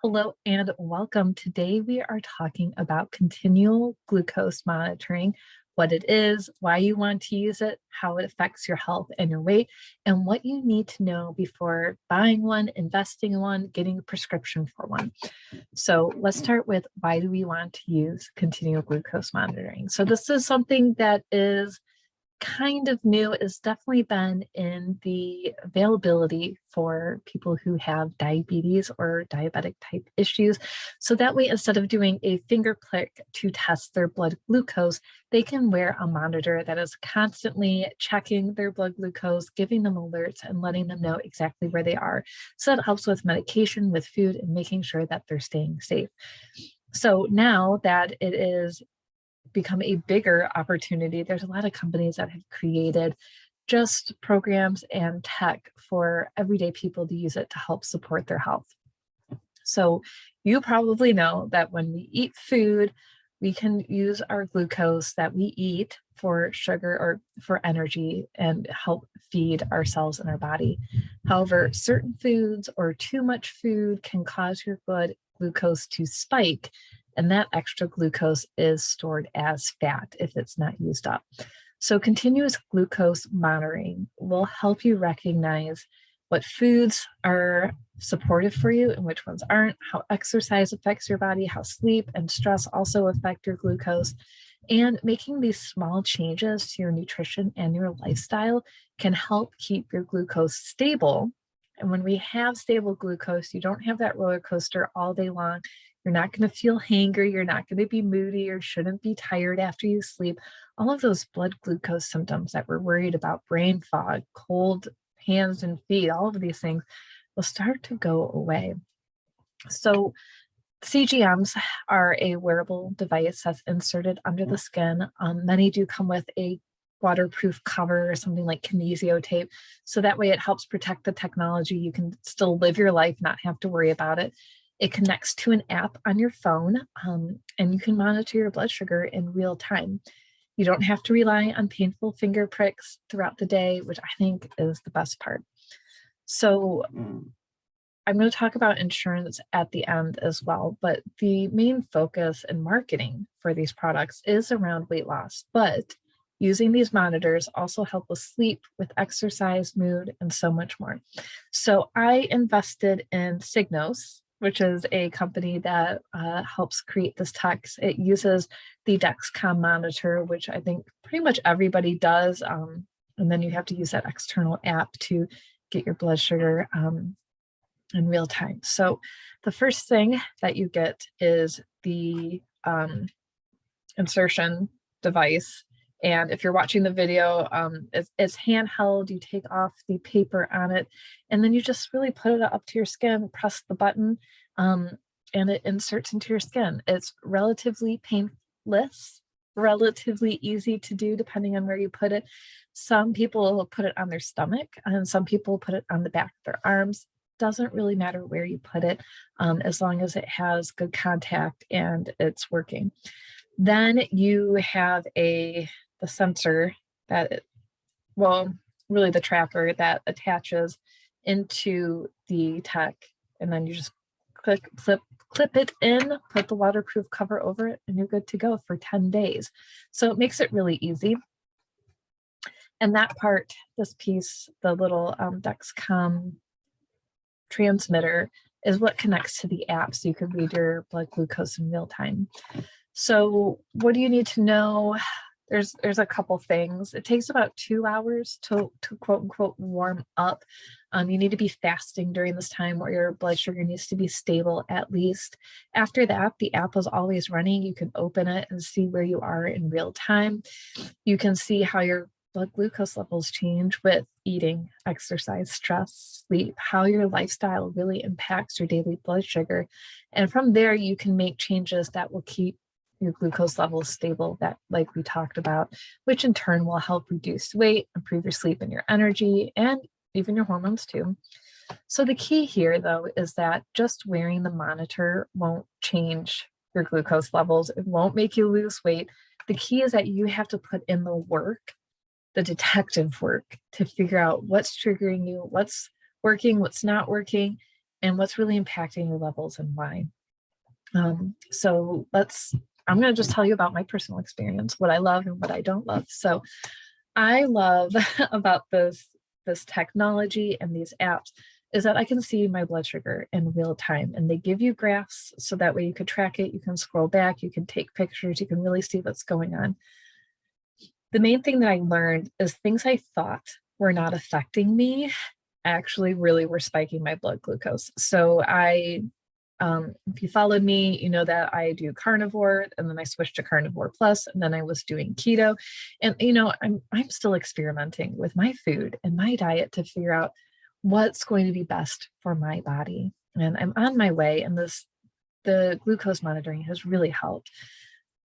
Hello and welcome. Today we are talking about continual glucose monitoring, what it is, why you want to use it, how it affects your health and your weight, and what you need to know before buying one, investing in one, getting a prescription for one. So let's start with why do we want to use continual glucose monitoring? So this is something that is kind of new. It's definitely been in the availability for people who have diabetes or diabetic type issues. So that way, instead of doing a finger prick to test their blood glucose, they can wear a monitor that is constantly checking their blood glucose, giving them alerts and letting them know exactly where they are. So that helps with medication, with food, and making sure that they're staying safe. So now that it is become a bigger opportunity, there's a lot of companies that have created just programs and tech for everyday people to use it to help support their health. So you probably know that when we eat food, we can use our glucose that we eat for sugar or for energy and help feed ourselves and our body. However, certain foods or too much food can cause your blood glucose to spike, and that extra glucose is stored as fat if it's not used up. So continuous glucose monitoring will help you recognize what foods are supportive for you and which ones aren't, how exercise affects your body, how sleep and stress also affect your glucose. And making these small changes to your nutrition and your lifestyle can help keep your glucose stable. And when we have stable glucose, you don't have that roller coaster all day long. You're not going to feel hangry. You're not going to be moody or shouldn't be tired after you sleep. All of those blood glucose symptoms that we're worried about, brain fog, cold hands and feet, all of these things will start to go away. So CGMs are a wearable device that's inserted under the skin. Many do come with a waterproof cover or something like kinesio tape. So that way it helps protect the technology. You can still live your life, not have to worry about it. It connects to an app on your phone, and you can monitor your blood sugar in real time. You don't have to rely on painful finger pricks throughout the day, which I think is the best part. So I'm going to talk about insurance at the end as well, but the main focus and marketing for these products is around weight loss. But using these monitors also help with sleep, with exercise, mood, and so much more. So I invested in Signos, which is a company that helps create this tech. It uses the Dexcom monitor, which I think pretty much everybody does. And then you have to use that external app to get your blood sugar in real time. So the first thing that you get is the insertion device. And if you're watching the video, it's handheld. You take off the paper on it, and then you just really put it up to your skin, press the button, and it inserts into your skin. It's relatively painless, relatively easy to do depending on where you put it. Some people will put it on their stomach, and some people put it on the back of their arms. Doesn't really matter where you put it, as long as it has good contact and it's working. Then you have the sensor that, really the tracker that attaches into the tech, and then you just clip it in, put the waterproof cover over it, and you're good to go for 10 days. So it makes it really easy. And that part, this piece, the little Dexcom transmitter, is what connects to the app so you can read your blood glucose in real time. So what do you need to know? There's a couple things. It takes about 2 hours to quote unquote warm up. You need to be fasting during this time, or your blood sugar needs to be stable at least. After that, the app is always running. You can open it and see where you are in real time. You can see how your blood glucose levels change with eating, exercise, stress, sleep, how your lifestyle really impacts your daily blood sugar. And from there, you can make changes that will keep your glucose levels stable, that like we talked about, which in turn will help reduce weight, improve your sleep and your energy, and even your hormones too. So the key here, though, is that just wearing the monitor won't change your glucose levels. It won't make you lose weight. The key is that you have to put in the work, the detective work, to figure out what's triggering you, what's working, what's not working, and what's really impacting your levels and why. So I'm going to just tell you about my personal experience, what I love and what I don't love. So I love about this technology and these apps is that I can see my blood sugar in real time, and they give you graphs so that way you can track it, you can scroll back, you can take pictures, you can really see what's going on. The main thing that I learned is things I thought were not affecting me actually really were spiking my blood glucose. So if you followed me, you know that I do carnivore, and then I switched to carnivore plus, and then I was doing keto. And I'm still experimenting with my food and my diet to figure out what's going to be best for my body. And I'm on my way, and the glucose monitoring has really helped.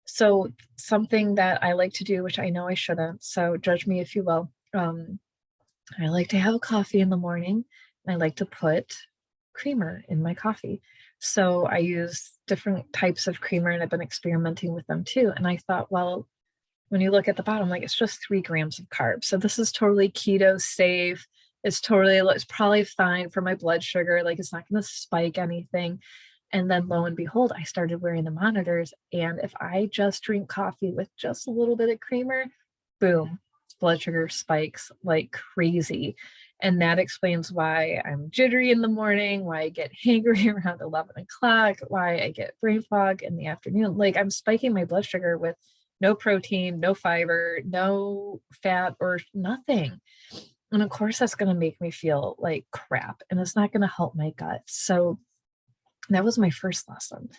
So something that I like to do, which I know I shouldn't, so judge me if you will. I like to have a coffee in the morning, and I like to put creamer in my coffee. So I use different types of creamer, and I've been experimenting with them too. And I thought, well, when you look at the bottom, like it's just 3 grams of carbs. So this is totally keto safe. It's probably fine for my blood sugar. Like it's not going to spike anything. And then lo and behold, I started wearing the monitors. And if I just drink coffee with just a little bit of creamer, boom, blood sugar spikes like crazy. And that explains why I'm jittery in the morning, why I get hangry around 11 o'clock, why I get brain fog in the afternoon. Like I'm spiking my blood sugar with no protein, no fiber, no fat, or nothing. And of course, that's going to make me feel like crap, and it's not going to help my gut. So that was my first lesson.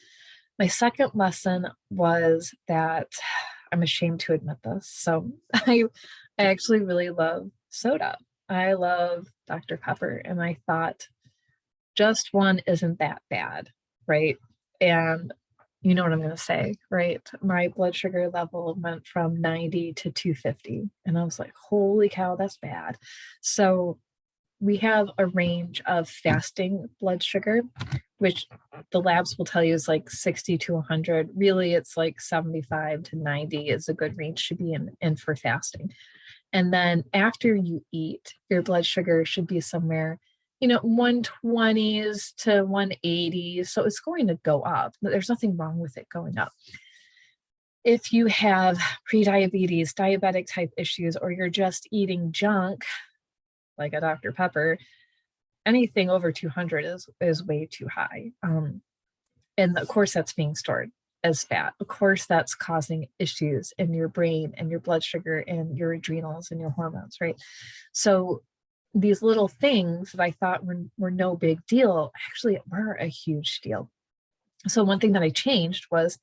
My second lesson was that I'm ashamed to admit this. So I actually really love soda. I love Dr. Pepper, and I thought just one isn't that bad, right? And you know what I'm going to say, right? My blood sugar level went from 90 to 250, and I was like, holy cow, that's bad. So we have a range of fasting blood sugar, which the labs will tell you is like 60 to 100. Really, it's like 75 to 90 is a good range to be in for fasting. And then after you eat, your blood sugar should be somewhere, 120s to 180s. So it's going to go up, but there's nothing wrong with it going up. If you have prediabetes, diabetic type issues, or you're just eating junk, like a Dr. Pepper, anything over 200 is way too high. And of course, that's being stored as fat. Of course, that's causing issues in your brain and your blood sugar and your adrenals and your hormones, right? So these little things that I thought were no big deal actually were a huge deal. So one thing that I changed was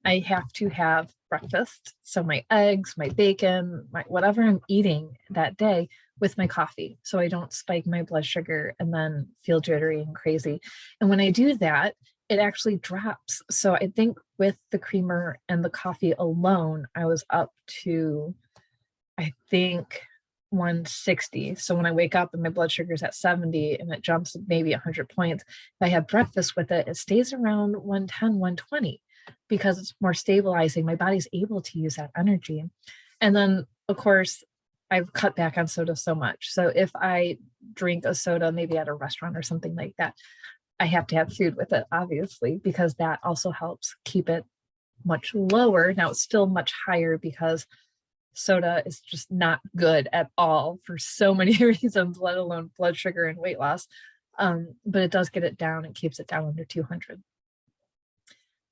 I have to have breakfast. So my eggs, my bacon, whatever I'm eating that day with my coffee. So I don't spike my blood sugar and then feel jittery and crazy. And when I do that, it actually drops. So I think with the creamer and the coffee alone, I was up to, I think, 160. So when I wake up and my blood sugar is at 70 and it jumps maybe 100 points, if I have breakfast with it, it stays around 110, 120 because it's more stabilizing. My body's able to use that energy. And then, of course, I've cut back on soda so much. So if I drink a soda, maybe at a restaurant or something like that, I have to have food with it, obviously, because that also helps keep it much lower. Now it's still much higher because soda is just not good at all for so many reasons, let alone blood sugar and weight loss. But it does get it down and keeps it down under 200.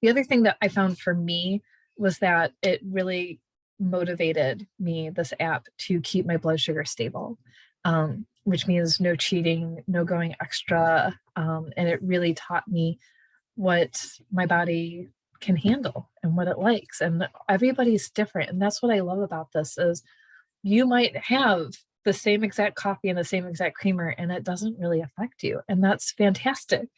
The other thing that I found for me was that it really motivated me, this app, to keep my blood sugar stable, which means no cheating, no going extra. And it really taught me what my body can handle and what it likes. And everybody's different. And that's what I love about this is you might have the same exact coffee and the same exact creamer, and it doesn't really affect you. And that's fantastic.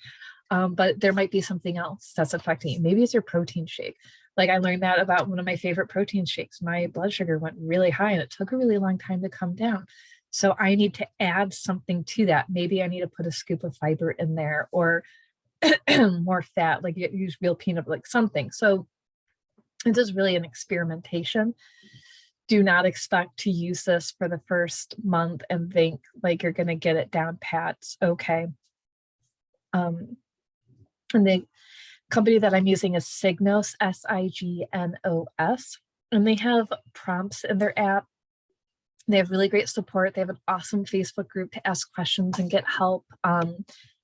But there might be something else that's affecting you. Maybe it's your protein shake. Like I learned that about one of my favorite protein shakes. My blood sugar went really high and it took a really long time to come down. So I need to add something to that. Maybe I need to put a scoop of fiber in there or more fat, like use real peanut, like something. So it is really an experimentation. Do not expect to use this for the first month and think like you're going to get it down pat. Okay. And the company that I'm using is Signos, Signos, and they have prompts in their app. They have really great support. They have an awesome Facebook group to ask questions and get help.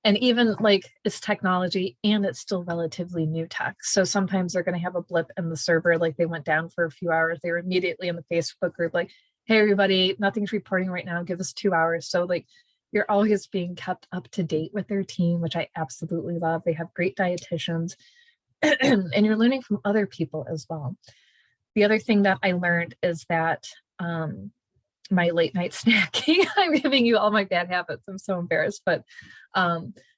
And even like it's technology and it's still relatively new tech. So sometimes they're going to have a blip in the server, like they went down for a few hours. They were immediately in the Facebook group, like, hey, everybody, nothing's reporting right now. Give us 2 hours. So like you're always being kept up to date with their team, which I absolutely love. They have great dietitians and you're learning from other people as well. The other thing that I learned is that my late night snacking. I'm giving you all my bad habits. I'm so embarrassed, but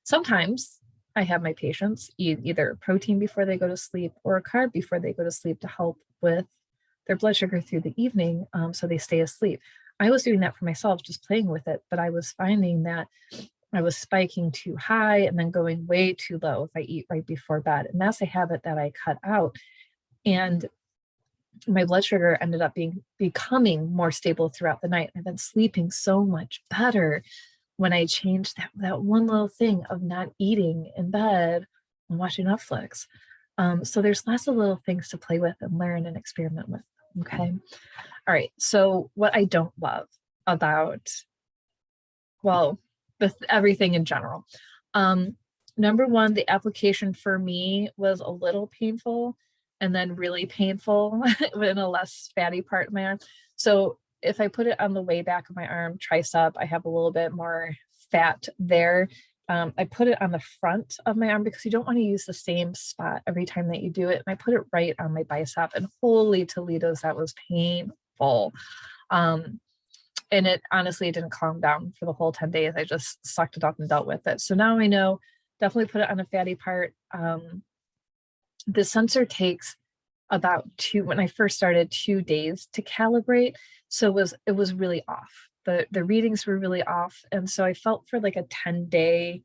sometimes I have my patients eat either protein before they go to sleep or a carb before they go to sleep to help with their blood sugar through the evening, so they stay asleep. I was doing that for myself, just playing with it, but I was finding that I was spiking too high and then going way too low if I eat right before bed. And that's a habit that I cut out. And my blood sugar ended up becoming more stable throughout the night. I've been sleeping so much better when I changed that one little thing of not eating in bed and watching Netflix. So there's lots of little things to play with and learn and experiment with. Okay. All right. So what I don't love about, well, everything in general. Number one, the application for me was a little painful and then really painful in a less fatty part of my arm. So if I put it on the way back of my arm, tricep, I have a little bit more fat there. I put it on the front of my arm because you don't want to use the same spot every time that you do it. And I put it right on my bicep, and holy Toledo's, that was painful. And it honestly didn't calm down for the whole 10 days. I just sucked it up and dealt with it. So now I know, definitely put it on a fatty part. The sensor takes about when I first started, 2 days to calibrate. So it was really off. The readings were really off. And so I felt for like a 10-day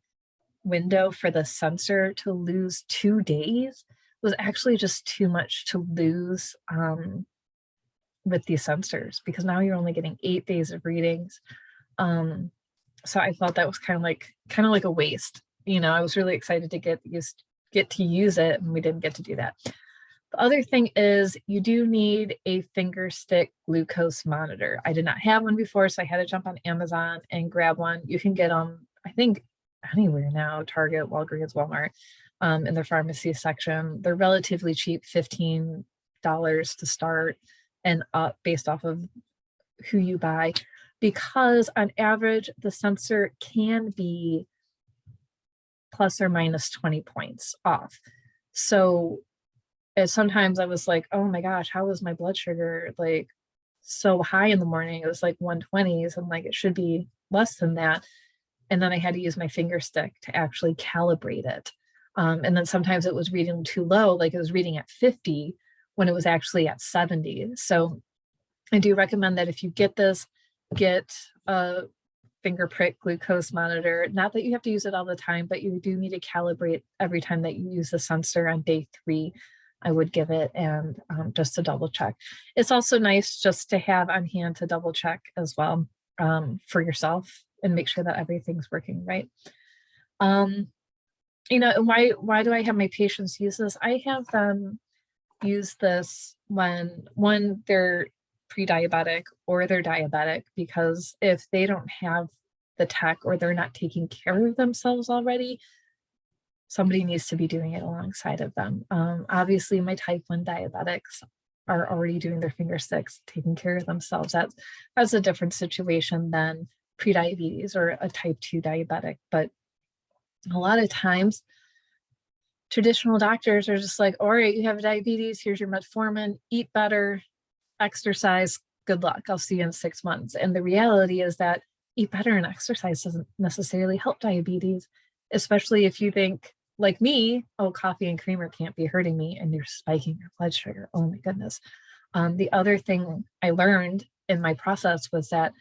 window for the sensor to lose 2 days was actually just too much to lose with these sensors, because now you're only getting 8 days of readings. So I felt that was kind of like a waste. I was really excited to get to use it, and we didn't get to do that. The other thing is you do need a finger stick glucose monitor. I did not have one before, so I had to jump on Amazon and grab one. You can get them, I think, anywhere now, Target, Walgreens, Walmart, in their pharmacy section. They're relatively cheap, $15 to start and up based off of who you buy, because on average, the sensor can be plus or minus 20 points off. So sometimes I was like, oh my gosh, how is my blood sugar like so high in the morning? It was like 120s, and like it should be less than that. And then I had to use my finger stick to actually calibrate it. And then sometimes it was reading too low, like it was reading at 50 when it was actually at 70. So I do recommend that if you get this, get a finger prick glucose monitor. Not that you have to use it all the time, but you do need to calibrate every time that you use the sensor. On day 3, I would give it, and just to double check. It's also nice just to have on hand to double check as well, for yourself, and make sure that everything's working right. And why do I have my patients use this? I have them use this when, one, they're pre-diabetic or they're diabetic, because if they don't have the tech or they're not taking care of themselves already, somebody needs to be doing it alongside of them. Obviously, my type 1 diabetics are already doing their finger sticks, taking care of themselves. That's a different situation than pre-diabetes or a type 2 diabetic. But a lot of times, traditional doctors are just like, all right, you have diabetes, here's your metformin, eat better, exercise, good luck, I'll see you in 6 months. And the reality is that eat better and exercise doesn't necessarily help diabetes, especially if you think, like me, oh, coffee and creamer can't be hurting me, and you're spiking your blood sugar. Oh my goodness. The other thing I learned in my process was that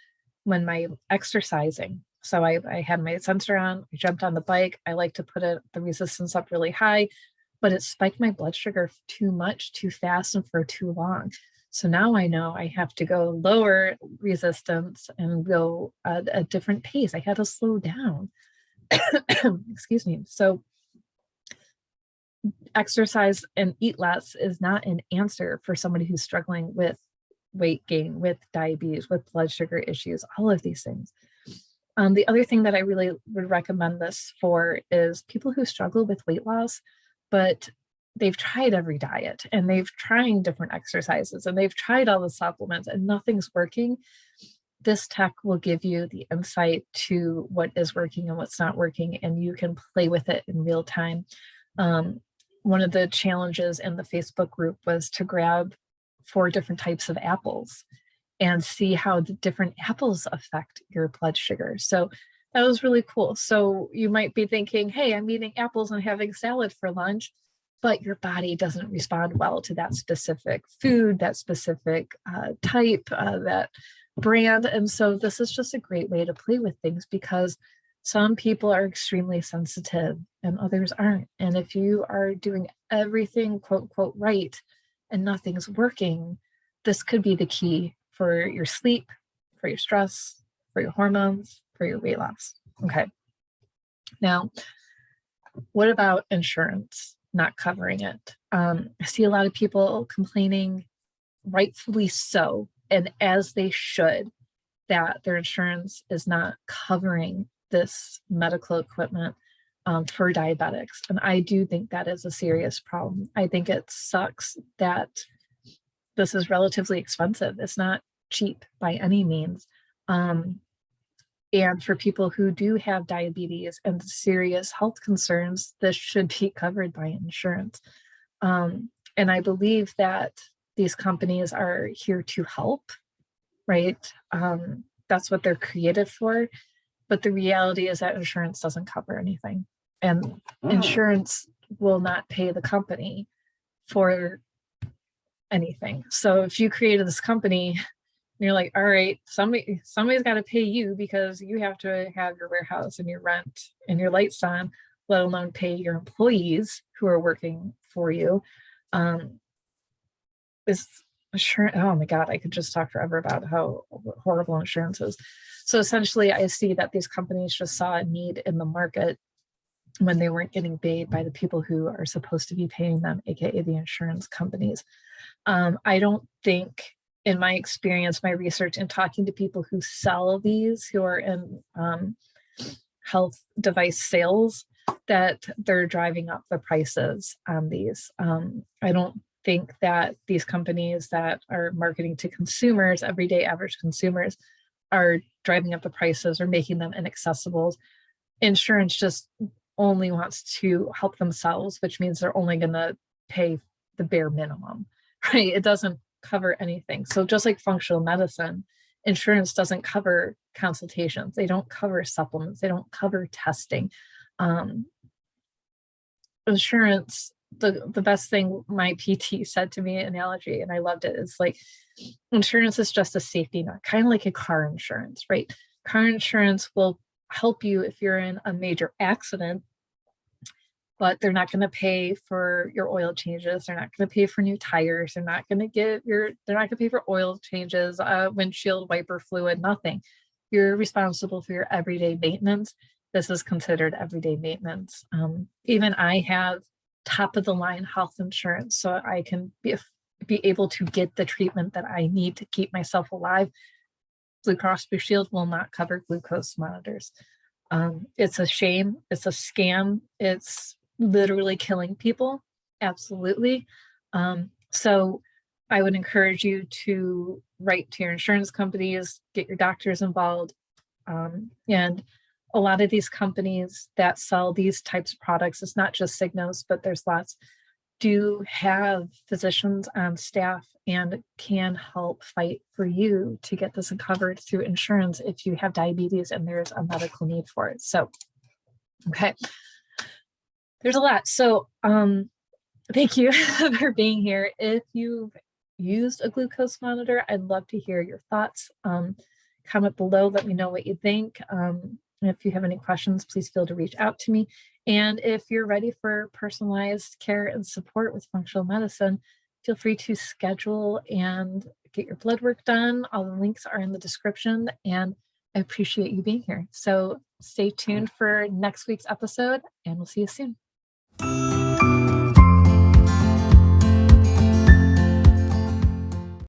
when my exercising, so I had my sensor on, I jumped on the bike, I like to put the resistance up really high, but it spiked my blood sugar too much, too fast, and for too long. So now I know I have to go lower resistance and go at a different pace. I had to slow down Excuse me. So exercise and eat less is not an answer for somebody who's struggling with weight gain, with diabetes, with blood sugar issues, all of these things. The other thing that I really would recommend this for is people who struggle with weight loss, but they've tried every diet and they've tried different exercises and they've tried all the supplements and nothing's working. This tech will give you the insight to what is working and what's not working, and you can play with it in real time. One of the challenges in the Facebook group was to grab 4 different types of apples and see how the different apples affect your blood sugar. So that was really cool. So you might be thinking, hey, I'm eating apples and having salad for lunch, but your body doesn't respond well to that specific food, that specific type, that brand. And so this is just a great way to play with things, because some people are extremely sensitive and others aren't. And if you are doing everything quote unquote right and nothing's working, this could be the key for your sleep, for your stress, for your hormones, for your weight loss. Okay. Now, what about insurance not covering it? I see a lot of people complaining, rightfully so, and as they should, that their insurance is not covering this medical equipment for diabetics. And I do think that is a serious problem. I think it sucks that this is relatively expensive. It's not cheap by any means. And for people who do have diabetes and serious health concerns, this should be covered by insurance. And I believe that these companies are here to help, right? That's what they're created for. But the reality is that insurance doesn't cover anything. And insurance will not pay the company for anything. So if you created this company, you're like, all right, somebody's got to pay you because you have to have your warehouse and your rent and your lights on, let alone pay your employees who are working for you. This insurance, oh my God, I could just talk forever about how horrible insurance is. So essentially, I see that these companies just saw a need in the market when they weren't getting paid by the people who are supposed to be paying them, aka the insurance companies. I don't think, in my experience, my research and talking to people who sell these, who are in health device sales, that they're driving up the prices on these. I don't think that these companies that are marketing to consumers, everyday average consumers, are driving up the prices or making them inaccessible. Insurance just only wants to help themselves, which means they're only going to pay the bare minimum, right? It doesn't cover anything. So just like functional medicine, insurance doesn't cover consultations. They don't cover supplements. They don't cover testing. Insurance, the best thing my PT said to me, analogy, and I loved it, is like, insurance is just a safety net, kind of like a car insurance, right? Car insurance will help you if you're in a major accident, but they're not going to pay for your oil changes. They're not going to pay for new tires. They're not going to pay for oil changes, windshield wiper fluid, nothing. You're responsible for your everyday maintenance. This is considered everyday maintenance. Even I have top of the line health insurance, so I can be able to get the treatment that I need to keep myself alive. Blue Cross Blue Shield will not cover glucose monitors. It's a shame. It's a scam. It's literally killing people. Absolutely. So I would encourage you to write to your insurance companies, get your doctors involved. And a lot of these companies that sell these types of products, it's not just Signos, but there's lots, do have physicians on staff and can help fight for you to get this covered through insurance if you have diabetes and there's a medical need for it. So, okay, there's a lot. So thank you for being here. If you've used a glucose monitor, I'd love to hear your thoughts. Comment below, let me know what you think. If you have any questions, please feel to reach out to me. And if you're ready for personalized care and support with functional medicine, feel free to schedule and get your blood work done. All the links are in the description. And I appreciate you being here. So stay tuned for next week's episode, and we'll see you soon.